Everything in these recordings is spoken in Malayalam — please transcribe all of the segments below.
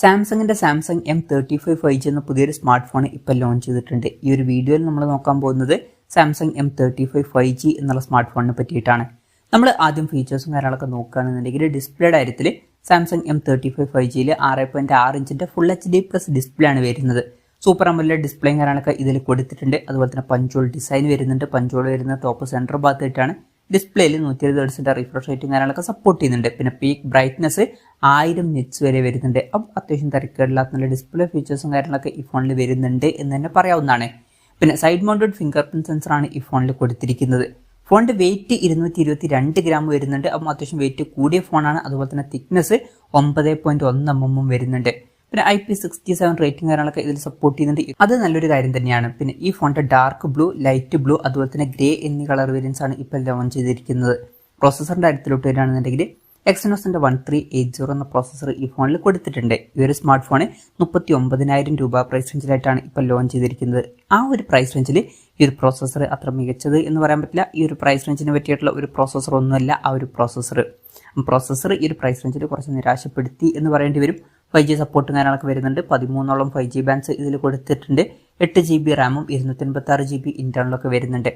സാംസങ്ങിന്റെ സാംസങ് M35 5G എന്ന പുതിയൊരു സ്മാർട്ട് ഫോൺ ഇപ്പോൾ ലോഞ്ച് ചെയ്തിട്ടുണ്ട്. ഈ ഒരു വീഡിയോയിൽ നമ്മൾ നോക്കാൻ പോകുന്നത് സാംസങ് M35 5G എന്നുള്ള സ്മാർട്ട് ഫോണിനെ പറ്റിയിട്ടാണ്. നമ്മൾ ആദ്യം ഫീച്ചേഴ്സും കാര്യങ്ങളൊക്കെ നോക്കുകയാണെന്നുണ്ടെങ്കിൽ ഡിസ്പ്ലേയുടെ കാര്യത്തിൽ സാംസങ് M35 5Gയിൽ 6.6 ഇഞ്ചിന്റെ ഫുൾ HD+ ഡിസ്പ്ലേ ആണ് വരുന്നത്. സൂപ്പർ AMOLED ഡിസ്പ്ലേയും കാര്യങ്ങളൊക്കെ ഇതിൽ കൊടുത്തിട്ടുണ്ട്. അതുപോലെ തന്നെ പഞ്ചോൾ ഡിസൈൻ വരുന്നുണ്ട്. പഞ്ചോൾ വരുന്ന ടോപ്പ് സെൻറ്റർ ഭാഗത്തായിട്ടാണ്. ഡിസ്പ്ലേയിൽ 120 Hz റിഫ്രഷ് റേറ്റും കാര്യങ്ങളൊക്കെ സപ്പോർട്ട് ചെയ്യുന്നുണ്ട്. പിന്നെ പീക്ക് ബ്രൈറ്റ്നസ് 1000 നിറ്റ്സ് വരെ വരുന്നുണ്ട്. അപ്പം അത്യാവശ്യം തിരക്കേടില്ലാത്ത നല്ല ഡിസ്പ്ലേ ഫീച്ചേഴ്സും കാര്യങ്ങളൊക്കെ ഈ ഫോണിൽ വരുന്നുണ്ട് എന്ന് തന്നെ പറയാവുന്നതാണ്. പിന്നെ സൈഡ് മൗണ്ടഡ് ഫിംഗർ പ്രിന്റ് സെൻസറാണ് ഈ ഫോണിൽ കൊടുത്തിരിക്കുന്നത്. ഫോണിന്റെ വെയിറ്റ് 222 ഗ്രാം വരുന്നുണ്ട്. അപ്പം അത്യാവശ്യം വെയിറ്റ് കൂടിയ ഫോണാണ്. അതുപോലെ തന്നെ തിക്നെസ് 9.1 mm വരുന്നുണ്ട്. പിന്നെ IP67 റേറ്റിംഗ് കാര്യങ്ങളൊക്കെ ഇതിൽ സപ്പോർട്ട് ചെയ്യുന്നുണ്ട്. അത് നല്ലൊരു കാര്യം തന്നെയാണ്. പിന്നെ ഈ ഫോണിന്റെ ഡാർക്ക് ബ്ലൂ, ലൈറ്റ് ബ്ലൂ, അതുപോലെ തന്നെ ഗ്രേ എന്നീ കളർ വേരിയൻസ് ആണ് ഇപ്പോൾ ലോഞ്ച് ചെയ്തിരിക്കുന്നത്. പ്രോസസറിന്റെ കാര്യത്തിലോട്ട് വരികയാണെന്നുണ്ടെങ്കിൽ Exynosന്റെ 1380 എന്ന പ്രോസസർ ഈ ഫോണിൽ കൊടുത്തിട്ടുണ്ട്. ഈ ഒരു സ്മാർട്ട് ഫോൺ 39,000 രൂപ പ്രൈസ് റേഞ്ചിലായിട്ടാണ് ഇപ്പോൾ ലോഞ്ച് ചെയ്തിരിക്കുന്നത്. ആ ഒരു പ്രൈസ് റേഞ്ചിൽ ഈ ഒരു പ്രോസസർ അത്ര മികച്ചത് എന്ന് പറയാൻ പറ്റില്ല. ഈ ഒരു പ്രൈസ് റേഞ്ചിനെ പറ്റിയിട്ടുള്ള ഒരു പ്രോസസർ ഒന്നുമല്ല ആ ഒരു പ്രോസസർ ഈ ഒരു പ്രൈസ് റേഞ്ചിൽ കുറച്ച് നിരാശപ്പെടുത്തി എന്ന് പറയേണ്ടി വരും. 5G സപ്പോർട്ടും കാര്യങ്ങളൊക്കെ വരുന്നുണ്ട്. 13ഓളം 5G ബാൻഡ്സ് ഇതിൽ കൊടുത്തിട്ടുണ്ട്. 8GB റാമും 256GB ഇന്റേണലൊക്കെ വരുന്നുണ്ട്.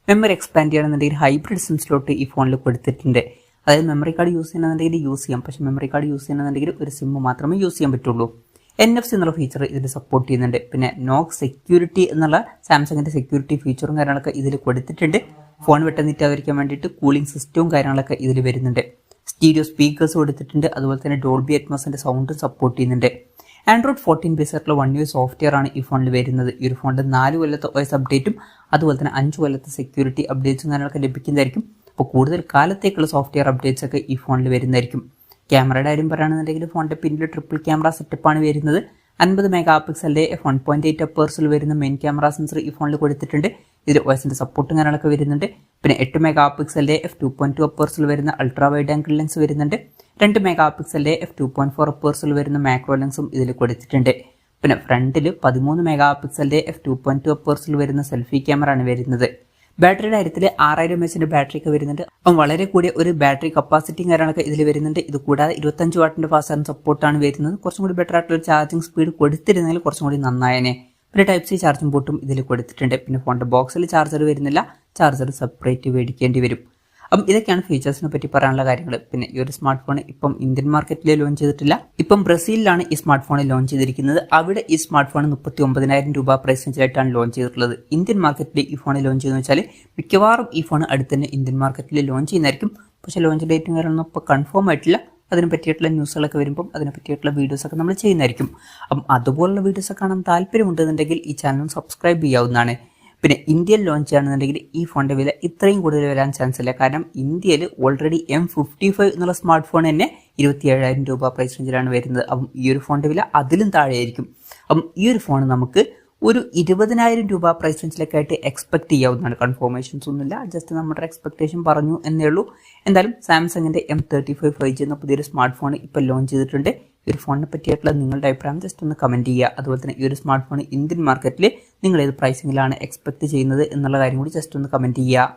മെമ്മറി എക്സ്പാൻഡ് ചെയ്യണമെന്നുണ്ടെങ്കിൽ ഹൈബ്രിഡ് സിം സ്ലോട്ട് ഈ ഫോണിൽ കൊടുത്തിട്ടുണ്ട്. അതായത് മെമ്മറി കാർഡ് യൂസ് ചെയ്യണമെന്നുണ്ടെങ്കിൽ യൂസ് ചെയ്യാം. പക്ഷേ മെമ്മറി കാർഡ് യൂസ് ചെയ്യണമെന്നുണ്ടെങ്കിൽ ഒരു സിം മാത്രമേ യൂസ് ചെയ്യാൻ പറ്റുള്ളൂ. NFC എന്നുള്ള ഫീച്ചർ ഇതിൽ സപ്പോർട്ട് ചെയ്യുന്നുണ്ട്. പിന്നെ നോക്ക് സെക്യൂരിറ്റി എന്നുള്ള സാംസങ്ങിന്റെ സെക്യൂരിറ്റി ഫീച്ചറും കാര്യങ്ങളൊക്കെ ഇതിൽ കൊടുത്തിട്ടുണ്ട്. ഫോൺ വെട്ടനിറ്റാതിരിക്കാൻ വേണ്ടിയിട്ട് കൂളിംഗ് സിസ്റ്റവും കാര്യങ്ങളൊക്കെ ഇതിൽ വരുന്നുണ്ട്. സ്റ്റീരിയോ സ്പീക്കേഴ്സ് കൊടുത്തിട്ടുണ്ട്. അതുപോലെ തന്നെ ഡോൾബി അറ്റ്മോസിന്റെ സൗണ്ടും സപ്പോർട്ട് ചെയ്യുന്നുണ്ട്. Android 14 ബേസായിട്ടുള്ള 1 UI സോഫ്റ്റ്വെയർ ആണ് ഈ ഫോണിൽ വരുന്നത്. ഈ ഒരു ഫോണിൽ 4 കൊല്ലത്തെ OS അപ്ഡേറ്റും അതുപോലെ തന്നെ 5 കൊല്ലത്തെ സെക്യൂരിറ്റി അപ്ഡേറ്റ്സും കാര്യങ്ങളൊക്കെ ലഭിക്കുന്നതായിരിക്കും. അപ്പോൾ കൂടുതൽ കാലത്തേക്കുള്ള സോഫ്റ്റ്വെയർ അപ്ഡേറ്റ്സ് ഒക്കെ ഈ ഫോണിൽ വരുന്നതായിരിക്കും. ക്യാമറയുടെ കാര്യം പറയുകയാണെന്നുണ്ടെങ്കിൽ ഫോണിന്റെ പിന്നിൽ ട്രിപ്പിൾ ക്യാമറ സെറ്റപ്പാണ് വരുന്നത്. 50 മെഗാപിക്സലിന്റെ f1.8 അപ്പേഴ്സിൽ വരുന്ന മെയിൻ ക്യാമറ സെൻസർ ഈ ഫോണിൽ കൊടുത്തിട്ടുണ്ട്. ഇതിൽ OSന്റെ സപ്പോർട്ടും കാര്യങ്ങളൊക്കെ വരുന്നുണ്ട്. പിന്നെ 8 മെഗാപിക്സലിന്റെ f2.2 അപ്പേഴ്സിൽ വരുന്ന അൾട്രാ വൈഡ് ആംഗിൾ ലെൻസ് വരുന്നുണ്ട്. 2 മെഗാപിക്സലിന്റെ f2.4 അപ്പേഴ്സിൽ വരുന്ന മാക്രോ ലെൻസും ഇതിൽ കൊടുത്തിട്ടുണ്ട്. പിന്നെ ഫ്രണ്ടിൽ 13 മെഗാപിക്സലിന്റെ f2.2 അപ്പേഴ്സിൽ വരുന്ന സെൽഫി ക്യാമറ ആണ് വരുന്നത്. ബാറ്ററിയുടെ കാര്യത്തിൽ 6000 mAh ബാറ്ററി ഒക്കെ വരുന്നുണ്ട്. അപ്പം വളരെ കൂടിയ ഒരു ബാറ്ററി കപ്പാസിറ്റിയും കാര്യങ്ങളൊക്കെ ഇതിൽ വരുന്നുണ്ട്. ഇത് കൂടാതെ 25 വാട്ടിന്റെ ഫാസ്റ്റ് ചാർജിംഗ് സപ്പോർട്ടാണ് വരുന്നത്. കുറച്ചും കൂടി ബെറ്റർ ആയിട്ടുള്ള ചാർജിംഗ് സ്പീഡ് കൊടുത്തിരുന്നെങ്കിൽ കുറച്ചും കൂടി നന്നായേനെ. പിന്നെ Type-C ചാർജിംഗ് പോർട്ടും ഇതിൽ കൊടുത്തിട്ടുണ്ട്. പിന്നെ ഫോണിന്റെ ബോക്സിൽ ചാർജർ വരുന്നില്ല. ചാർജർ സെപ്പറേറ്റ് മേടിക്കേണ്ടി വരും. അപ്പം ഇതൊക്കെയാണ് ഫീച്ചേഴ്സിനെ പറ്റി പറയാനുള്ള കാര്യങ്ങൾ. പിന്നെ ഈ ഒരു സ്മാർട്ട് ഫോൺ ഇപ്പം ഇന്ത്യൻ മാർക്കറ്റിൽ ലോഞ്ച് ചെയ്തിട്ടില്ല. ഇപ്പം ബ്രസീലിലാണ് ഈ സ്മാർട്ട് ഫോൺ ലോഞ്ച് ചെയ്തിരിക്കുന്നത്. അവിടെ ഈ സ്മാർട്ട് ഫോൺ 39,000 രൂപ പ്രൈസ് റേഞ്ചിലായിട്ടാണ് ലോഞ്ച് ചെയ്തിട്ടുള്ളത്. ഇന്ത്യൻ മാർക്കറ്റിൽ ഈ ഫോൺ ലോഞ്ച് ചെയ്യുന്നത് വെച്ചാൽ മിക്കവാറും ഈ ഫോൺ അടുത്ത് തന്നെ ഇന്ത്യൻ മാർക്കറ്റിൽ ലോഞ്ച് ചെയ്യുന്നതായിരിക്കും. പക്ഷേ ലോഞ്ച് ഡേറ്റും കാര്യങ്ങളൊന്നും ഇപ്പോൾ കൺഫേം ആയിട്ടില്ല. അതിനെ പറ്റിയിട്ടുള്ള ന്യൂസുകളൊക്കെ വരുമ്പം അതിനെ പറ്റിയിട്ടുള്ള വീഡിയോസൊക്കെ നമ്മൾ ചെയ്യുന്നതായിരിക്കും. അപ്പം അതുപോലുള്ള വീഡിയോസൊക്കെ കാണാൻ താല്പര്യമുണ്ടെന്നുണ്ടെങ്കിൽ ഈ ചാനൽ സബ്സ്ക്രൈബ് ചെയ്യാവുന്നതാണ്. പിന്നെ ഇന്ത്യയിൽ ലോഞ്ച് ചെയ്യുകയാണെന്നുണ്ടെങ്കിൽ ഈ ഫോണിന്റെ വില ഇത്രയും കൂടുതൽ വരാൻ ചാൻസ് ഇല്ല. കാരണം ഇന്ത്യയിൽ ഓൾറെഡി M55 എന്നുള്ള സ്മാർട്ട് ഫോൺ തന്നെ 27,000 രൂപ പ്രൈസ് റേഞ്ചിലാണ് വരുന്നത്. അപ്പം ഈ ഒരു ഫോണിന്റെ വില അതിലും താഴെയായിരിക്കും. അപ്പം ഈ ഒരു ഫോൺ നമുക്ക് ഒരു 20,000 രൂപ പ്രൈസ് റേഞ്ചിലൊക്കെ ആയിട്ട് എക്സ്പെക്ട് ചെയ്യാവുന്നതാണ്. കൺഫർമേഷൻസ് ഒന്നുമില്ല, ജസ്റ്റ് നമ്മുടെ എക്സ്പെക്ടേഷൻ പറഞ്ഞു എന്നേ ഉള്ളൂ. എന്തായാലും സാംസങ്ങിന്റെ M35 5G എന്ന പുതിയൊരു സ്മാർട്ട് ഫോൺ ഇപ്പോൾ ലോഞ്ച് ചെയ്തിട്ടുണ്ട്. ഈ ഒരു ഫോണിനെ പറ്റിയിട്ടുള്ള നിങ്ങളുടെ അഭിപ്രായം ജസ്റ്റ് ഒന്ന് കമന്റ് ചെയ്യുക. അതുപോലെ തന്നെ ഈ ഒരു സ്മാർട്ട് ഫോൺ ഇന്ത്യൻ മാർക്കറ്റിൽ നിങ്ങൾ ഏത് പ്രൈസിങ്ങിലാണ് എക്സ്പെക്ട് ചെയ്യുന്നത് എന്നുള്ള കാര്യം കൂടി ജസ്റ്റ് ഒന്ന് കമന്റ് ചെയ്യുക.